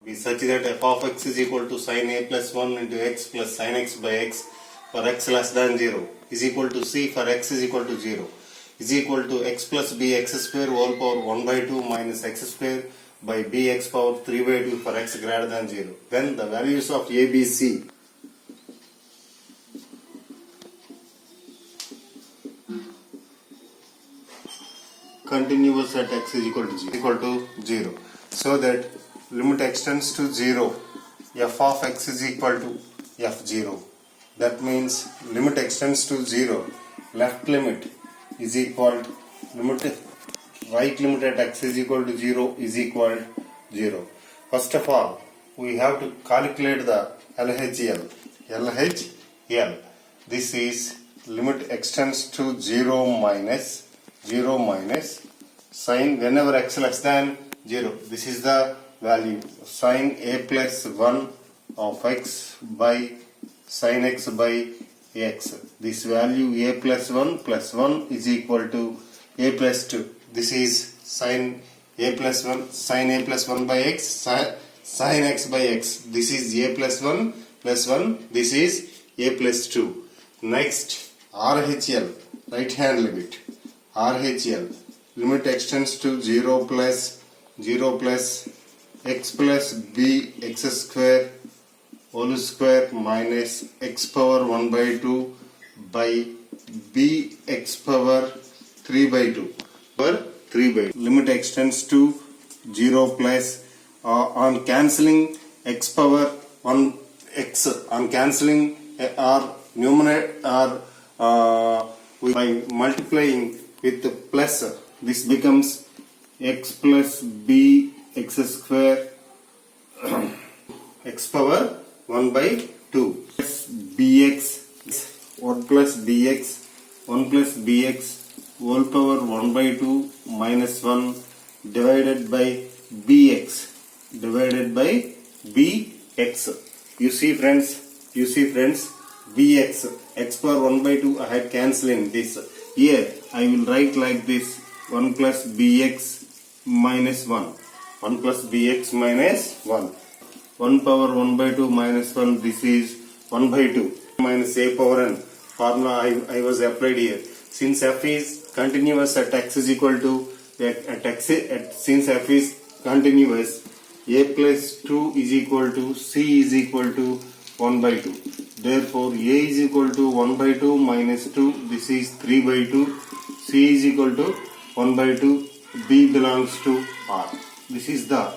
is such that f of x is equal to sin a plus 1 into x plus sin x by x for x less than 0 is equal to c for x is equal to 0 is equal to x plus b x square whole power 1 by 2 minus x square by b x power 3 by 2 for x greater than 0. Then the values of a, b, c continuous at x is equal to 0. So that limit extends to 0, f of x is equal to f0. That means limit extends to 0, left limit is equal to right limit at x is equal to 0 is equal to 0. First of all, we have to calculate the LHL. LHL. This is limit extends to 0 minus sin whenever x less than 0. This is the value sin a plus 1 of x by sin x by x. This value a plus 1 is equal to a plus 2. This is sin a plus 1 by x sin x by x. This is a plus 1 plus 1. This is a plus 2. Next RHL, right hand limit. RHL, limit extends to 0 plus x plus b x square whole square minus x power 1 by 2 by b x power 3 by 2. Limit extends to 0 plus on cancelling x power 1 x on cancelling our numerator by multiplying with the plus, this becomes x plus b x square x power 1 by 2 plus bx 1 plus bx whole power 1 by 2 minus 1 divided by bx. You see friends, bx x power 1 by 2 I had cancelling this. Here I will write like this 1 plus bx minus 1. 1 plus bx minus 1. 1 power 1 by 2 minus 1, this is 1 by 2 minus a power n. Formula I was applied here. Since f is continuous at x is equal to since f is continuous, a plus 2 is equal to c is equal to 1 by 2. Therefore, a is equal to 1 by 2 minus 2. This is 3 by 2. C is equal to 1 by 2. B belongs to R. This is the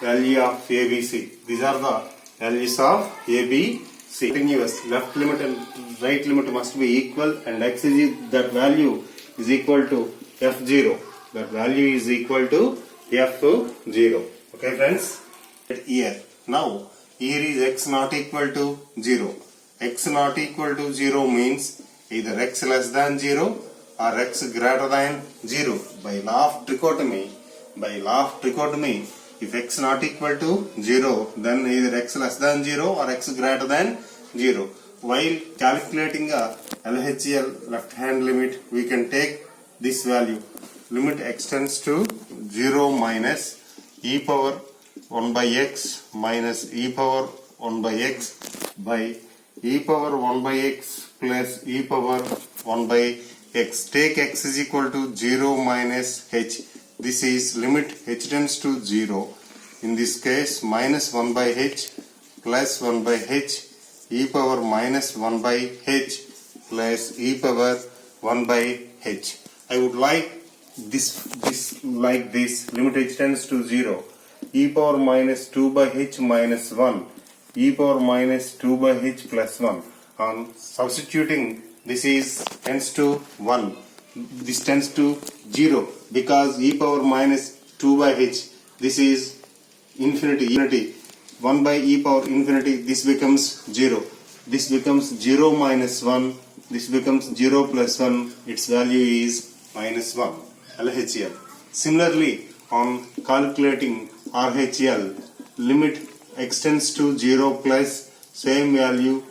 value of ABC. These are the values of ABC. Continuous left limit and right limit must be equal, and x is that value is equal to f0. That value is equal to f0. Okay, friends. Here now. Here is x not equal to 0. X not equal to 0 means either x less than 0 or x greater than 0. By law of trichotomy, if x not equal to 0, then either x less than 0 or x greater than 0. While calculating a LHL left hand limit, we can take this value. Limit extends to 0 minus e power 1 by x minus e power 1 by x by e power 1 by x plus e power 1 by x. Take x is equal to 0 minus h. This is limit h tends to 0. In this case, minus 1 by h plus 1 by h e power minus 1 by h plus e power 1 by h. I would like this like this. Limit h tends to 0. E power minus 2 by h minus 1. E power minus 2 by h plus 1. On substituting, this is tends to 1. This tends to 0 because e power minus 2 by h. This is infinity. 1 by e power infinity. This becomes 0. This becomes 0 minus 1. This becomes 0 plus 1. Its value is minus 1. LHL. Similarly, on calculating RHL, limit extends to 0 plus same value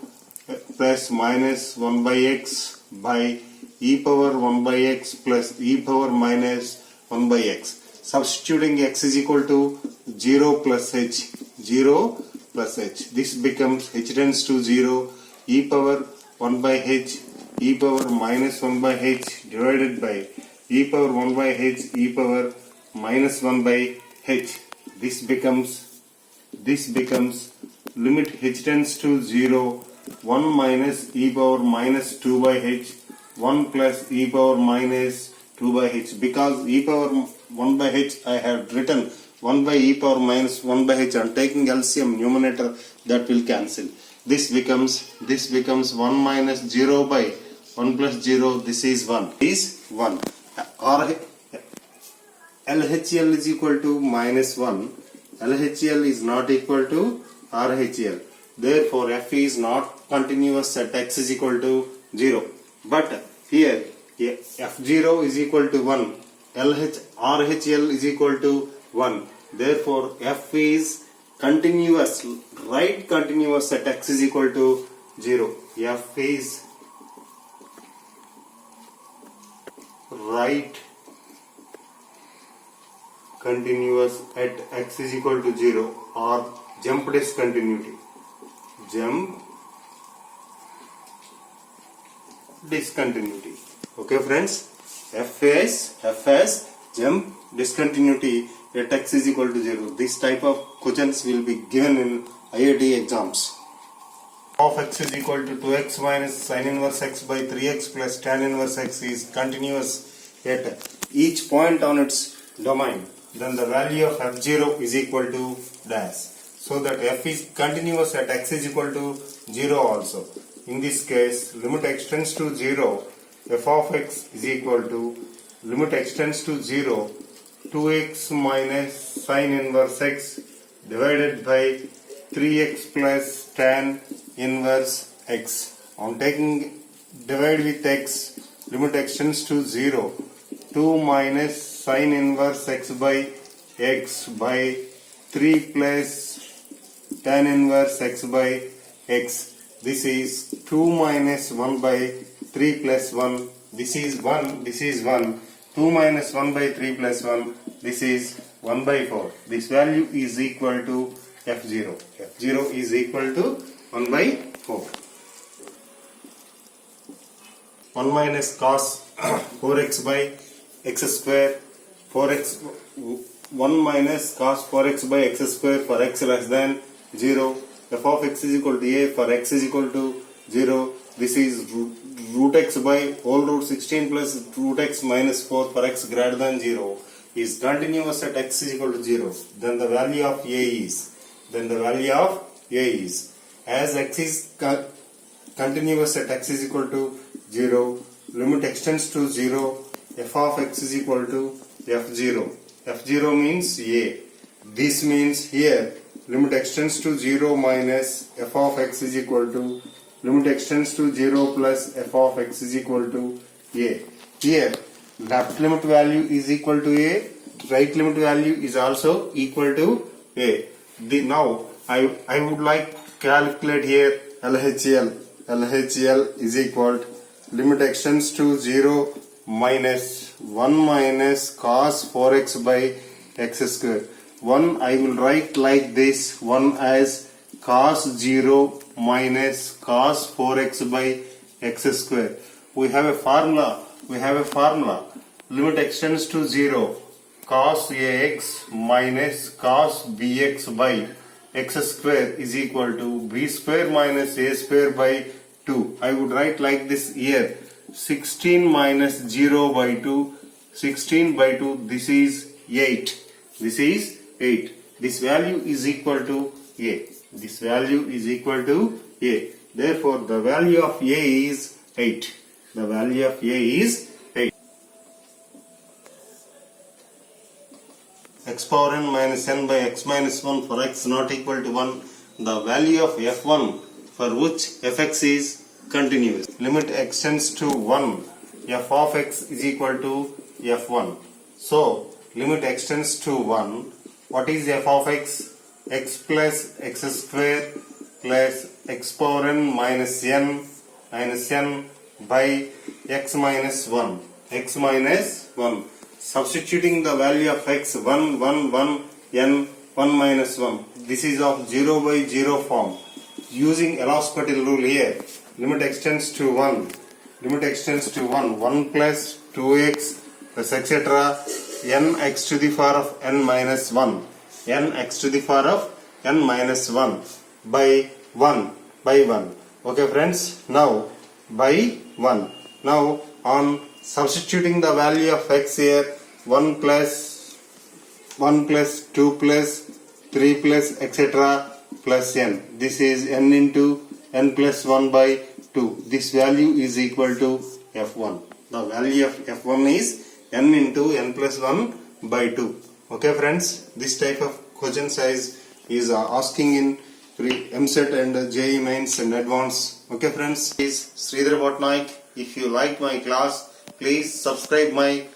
plus minus 1 by x by e power 1 by x plus e power minus 1 by x. Substituting x is equal to 0 plus h, 0 plus h. This becomes h tends to 0, e power 1 by h, e power minus 1 by h divided by e power 1 by h, e power minus 1 by h. This becomes limit h tends to 0, 1 minus e power minus 2 by h, 1 plus e power minus 2 by h. Because e power 1 by h I have written 1 by e power minus 1 by h. I am taking LCM numerator, that will cancel. This becomes 1 minus 0 by 1 plus 0. This is 1. Is 1. Or LHL is equal to minus 1. LHL is not equal to RHL. Therefore, F is not continuous at x is equal to 0. But here F0 is equal to 1. RHL is equal to 1. Therefore, F is continuous, right continuous at x is equal to 0. F is right continuous at x is equal to 0 or jump discontinuity. Jump discontinuity. Okay friends, F has jump discontinuity at x is equal to 0. This type of questions will be given in IIT exams. Of x is equal to 2x minus sin inverse x by 3x plus tan inverse x is continuous at each point on its domain. Then the value of f0 is equal to dash. So that f is continuous at x is equal to 0 also. In this case, limit x tends to 0, f of x is equal to limit x tends to 0, 2x minus sin inverse x divided by 3x plus tan inverse x. On taking divide with x, limit x tends to 0, 2 minus sin inverse x by 3 plus tan inverse x by x. This is 2 minus 1 by 3 plus 1. This is 1. 2 minus 1 by 3 plus 1. This is 1 by 4. This value is equal to f0. f0 is equal to 1 by 4. 1 minus cos 4x by x square. 1 minus cos 4x by x square for x less than 0. F of x is equal to a for x is equal to 0. This is root x by whole root 16 plus root x minus 4 for x greater than 0 is continuous at x is equal to 0. Then the value of a is as x is continuous at x is equal to 0, limit x tends to 0, f of x is equal to f0. f0 means a. This means here limit x tends to 0 minus f of x is equal to limit x tends to 0 plus f of x is equal to a. Here left limit value is equal to a, right limit value is also equal to a. Now I would like to calculate here LHL. LHL is equal to limit x tends to 0 minus 1 minus cos 4x by x square. 1 I will write like this, 1 as cos 0 minus cos 4x by x square. We have a formula. Limit x tends to 0, cos ax minus cos bx by x square is equal to b square minus a square by 2. I would write like this here, 16 minus 0 by 2, 16 by 2, this is 8. This value is equal to a. Therefore, the value of a is 8. X power n minus n by x minus 1 for x not equal to 1. The value of f1 for which fx is continuous. Limit x tends to 1. F of x is equal to f1. So, limit x tends to 1. What is f of x? X plus x square plus x power n minus n by x minus 1. Substituting the value of x 1 1 1 n 1 minus 1. This is of 0 by 0 form. Using L'Hospital rule here, limit extends to 1. Limit extends to 1. 1 plus 2x plus etc. n x to the power of n minus 1. N x to the power of n minus 1 by 1 by 1. Okay friends, now by 1. Now on substituting the value of x here, 1 plus 2 plus 3 plus etc. plus n. This is n into n plus 1 by 2. This value is equal to f1. The value of f1 is n into n plus 1 by 2. Okay friends, this type of question size is asking in MSET and JEE Mains and Advanced. Okay friends, this is Sridhar Bhatnaik. If you like my class, please subscribe my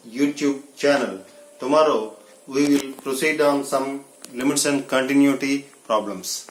YouTube channel. Tomorrow we will proceed on some limits and continuity problems.